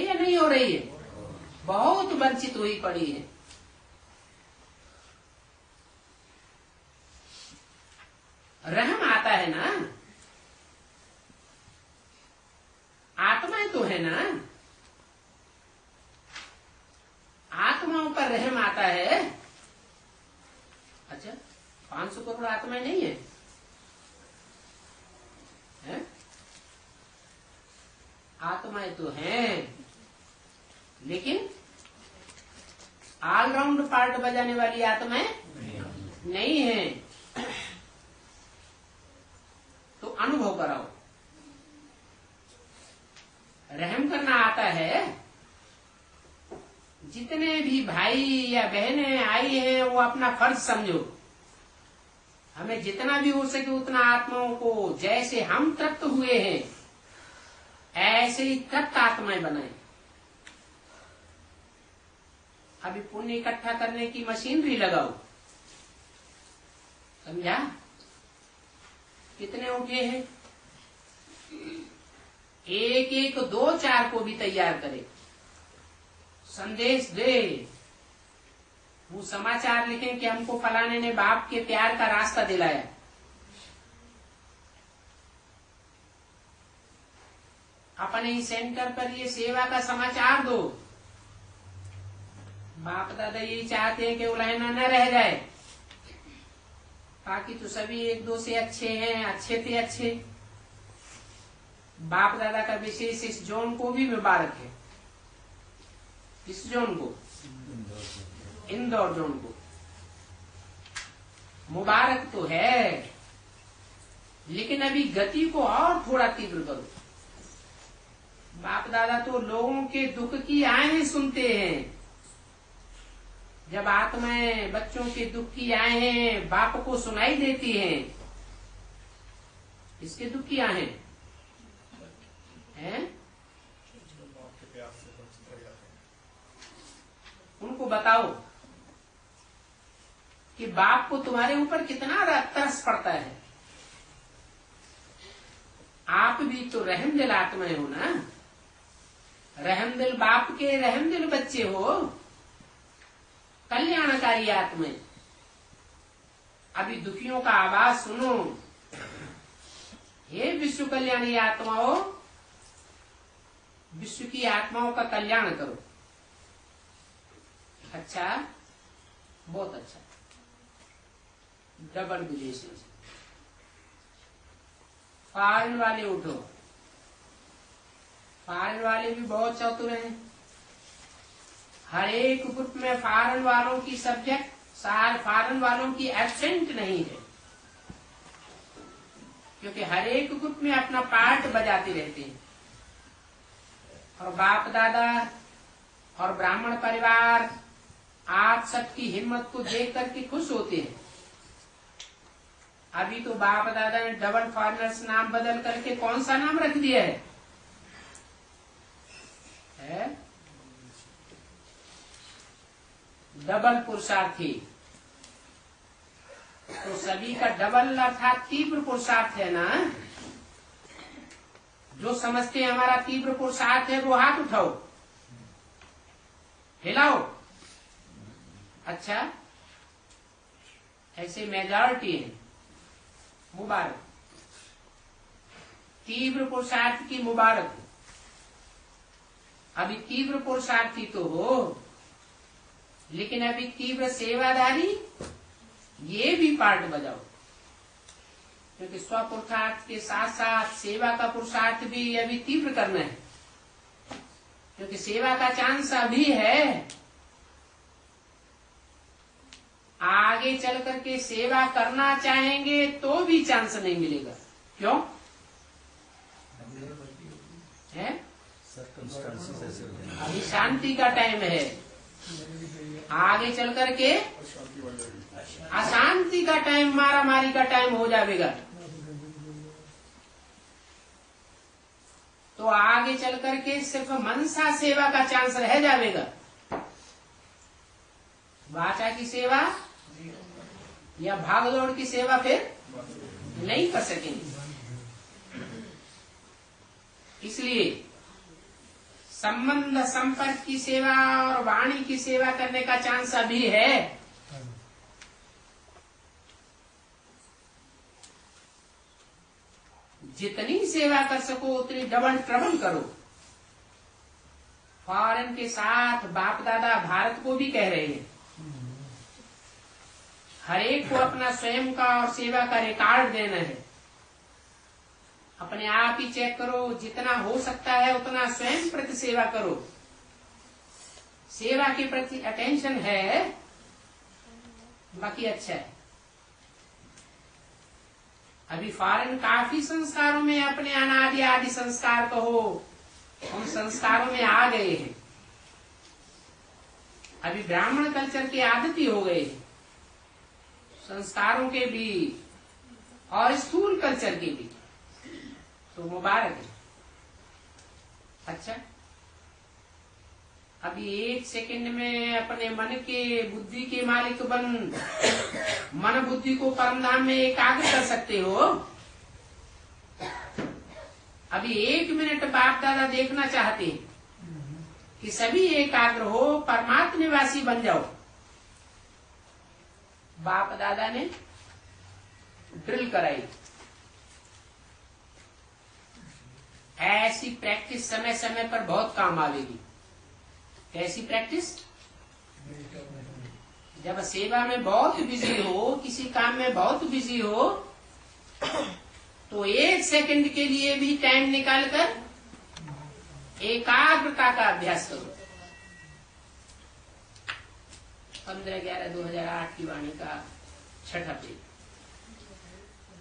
या नहीं हो रही है? बहुत वंचित हुई पड़ी है। रहम आता है ना, आत्माएं तो है ना, आत्माओं पर रहम आता है। अच्छा, 500 करोड़ आत्माएं नहीं है? आत्माएं तो हैं, लेकिन ऑलराउंड पार्ट बजाने वाली आत्माएं नहीं है। तो अनुभव कराओ। रहम करना आता है। जितने भी भाई या बहनें आई हैं, वो अपना फर्ज समझो। हमें जितना भी हो सके उतना आत्माओं को, जैसे हम तृप्त हुए हैं ऐसे ही तृप्त आत्माएं बनाए। अभी पुण्य इकट्ठा करने की मशीनरी लगाओ। समझा? कितने उठे हैं? एक एक 2-4 को भी तैयार करे। संदेश दे, वो समाचार लिखें कि हमको फलाने ने बाप के प्यार का रास्ता दिलाया। अपने ही सेंटर पर ये सेवा का समाचार दो। बाप दादा यही चाहते हैं कि उलहना न रह जाए, बाकी तो सभी एक दो से अच्छे हैं, अच्छे थे अच्छे। बाप दादा का विशेष इस जोन को भी मुबारक है, इस जोन को, इंदौर जोन को मुबारक तो है, लेकिन अभी गति को और थोड़ा तीव्र करो। बाप दादा तो लोगों के दुख की आएं सुनते हैं। जब आत्माएं बच्चों के दुख की आएं बाप को सुनाई देती हैं, इसके दुख की आएं हैं, उनको बताओ कि बाप को तुम्हारे ऊपर कितना तरस पड़ता है। आप भी तो रहमदिल आत्माएं हो ना, रहमदिल बाप के रहमदिल बच्चे हो, कल्याणकारी आत्माएं। अभी दुखियों का आवाज सुनो, हे विश्व कल्याणी आत्माओं, विश्व की आत्माओं का कल्याण करो। अच्छा, बहुत अच्छा, डबल रिलेशन। फॉरेन वाले उठो, फॉरेन वाले भी बहुत चतुर हैं। हर एक ग्रुप में फॉरेन वालों की सब्जेक्ट, फॉरेन वालों की एब्सेंट नहीं है, क्योंकि हर एक ग्रुप में अपना पार्ट बजाते रहते हैं। और बाप दादा और ब्राह्मण परिवार आप सबकी हिम्मत को देख करके खुश होते हैं। अभी तो बाप दादा ने डबल फॉरेनर्स नाम बदल करके कौन सा नाम रख दिया है? डबल पुरुषार्थी। तो सभी का डबल अर्थात तीव्र पुरुषार्थ है ना। जो समझते हैं हमारा तीव्र पुरुषार्थ है वो हाथ उठाओ, हिलाओ। अच्छा, ऐसे मेजॉरिटी है, मुबारक। तीव्र पुरुषार्थ की मुबारक। अभी तीव्र पुरुषार्थी तो हो, लेकिन अभी तीव्र सेवादारी, ये भी पार्ट बजाओ, क्योंकि स्व पुरुषार्थ के साथ साथ सेवा का पुरुषार्थ भी अभी तीव्र करना है, क्योंकि सेवा का चांस अभी है। आगे चल करके सेवा करना चाहेंगे तो भी चांस नहीं मिलेगा। क्यों है? अभी शांति का टाइम है, आगे चल करके अशांति का टाइम, मारा मारी का टाइम हो जाएगा। तो आगे चल करके सिर्फ मनसा सेवा का चांस रह जाएगा। वाचा की सेवा या भागदौड़ की सेवा फिर नहीं कर सकेंगे। इसलिए संबंध संपर्क की सेवा और वाणी की सेवा करने का चांस अभी है। जितनी सेवा कर सको उतनी डबल ट्रबल करो। फॉरेन के साथ बाप दादा भारत को भी कह रहे हैं, हर एक को अपना स्वयं का और सेवा का रिकॉर्ड देना है। अपने आप ही चेक करो, जितना हो सकता है उतना स्वयं प्रति सेवा करो। सेवा के प्रति अटेंशन है, बाकी अच्छा है। अभी फॉरेन काफी संस्कारों में अपने अनादि आदि संस्कार कहो, उन संस्कारों में आ गए हैं। अभी ब्राह्मण कल्चर की आदती हो गए हैं, संस्कारों के भी और स्थूल कल्चर के भी। तो मुबारक है। अच्छा, अभी एक सेकंड में अपने मन के बुद्धि के मालिक बन मन बुद्धि को परमधाम में एकाग्र कर सकते हो। अभी एक मिनट बाप दादा देखना चाहते हैं कि सभी एकाग्र हो, परमात्म निवासी बन जाओ। बाप दादा ने ड्रिल कराई। ऐसी प्रैक्टिस समय समय पर बहुत काम आवेगी। कैसी प्रैक्टिस? जब सेवा में बहुत बिजी हो, किसी काम में बहुत बिजी हो, तो 1 सेकंड के लिए भी टाइम निकालकर एकाग्रता का अभ्यास करो। 15/11/2008 की वाणी का 6ठा पेज।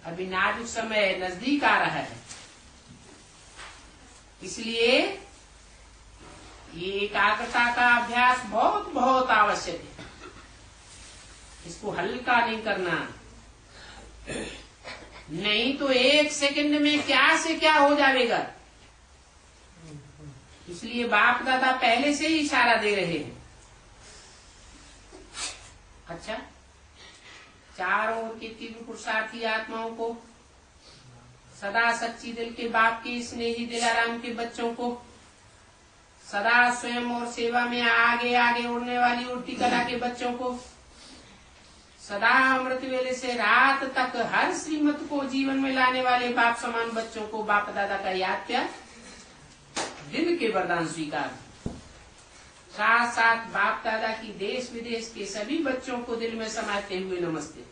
अभी नाजुक समय नजदीक आ रहा है, इसलिए ये एकाग्रता का अभ्यास बहुत बहुत आवश्यक है। इसको हल्का नहीं करना, नहीं तो 1 सेकंड में क्या से क्या हो जाएगा। इसलिए बाप दादा पहले से ही इशारा दे रहे हैं। अच्छा, चारों ओर के तीव्र पुरुषार्थी आत्माओं को, सदा सच्ची दिल के बाप के स्नेही दिलाराम के बच्चों को, सदा स्वयं और सेवा में आगे आगे उड़ने वाली उड़ती कला के बच्चों को, सदा अमृत वेले से रात तक हर श्रीमत को जीवन में लाने वाले बाप समान बच्चों को बाप दादा का याद प्यार, दिल के वरदान स्वीकार। साथ साथ बाप दादा की देश विदेश के सभी बच्चों को दिल में समाते हुए नमस्ते।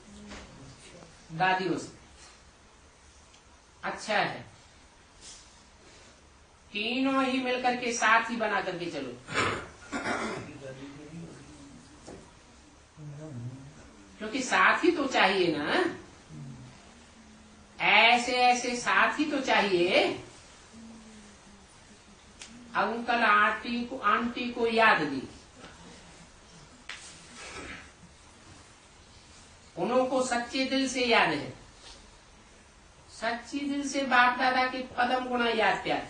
दादियों से अच्छा है, तीनों ही मिलकर के साथ ही बना करके चलो। क्योंकि साथ ही तो चाहिए ना, ऐसे ऐसे साथ ही तो चाहिए। अंकल आंटी को याद दी, उनको सच्चे दिल से याद है, सच्ची दिल से बाप दादा के पदम गुणा याद प्यार,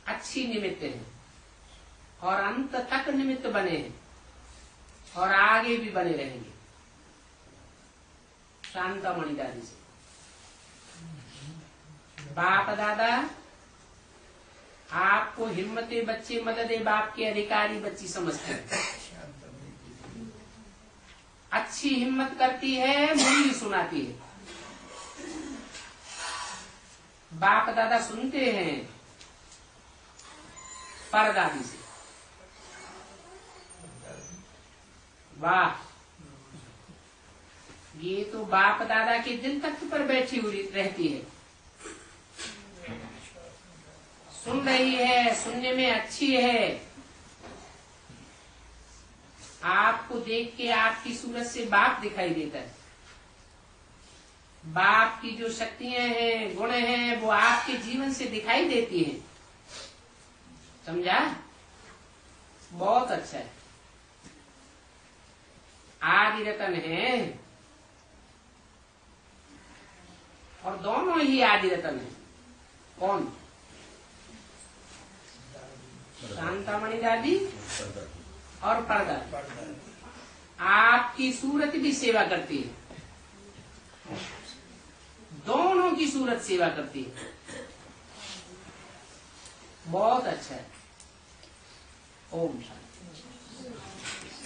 अच्छी निमित्त है और अंत तक निमित्त बने हैं और आगे भी बने रहेंगे। शांतामणि दादी से बाप दादा आपको हिम्मते बच्चे मददे बाप के अधिकारी बच्ची समझते हैं। अच्छी हिम्मत करती है, मुरली सुनाती है। बाप दादा सुनते हैं परदादी से। वाह, ये तो बाप दादा के दिल तख्त पर बैठी हुई रहती है, सुन रही है, सुनने में अच्छी है। आपको देख के आपकी सूरत से बाप दिखाई देता है। बाप की जो शक्तियां हैं, गुण हैं, वो आपके जीवन से दिखाई देती हैं। समझा? बहुत अच्छा है। आदि रतन है और दोनों ही आदि रतन है। कौन? शांतामणि दादी और परदादी। आपकी सूरत भी सेवा करती है, दोनों की सूरत सेवा करती है। बहुत अच्छा है। ओम शांति।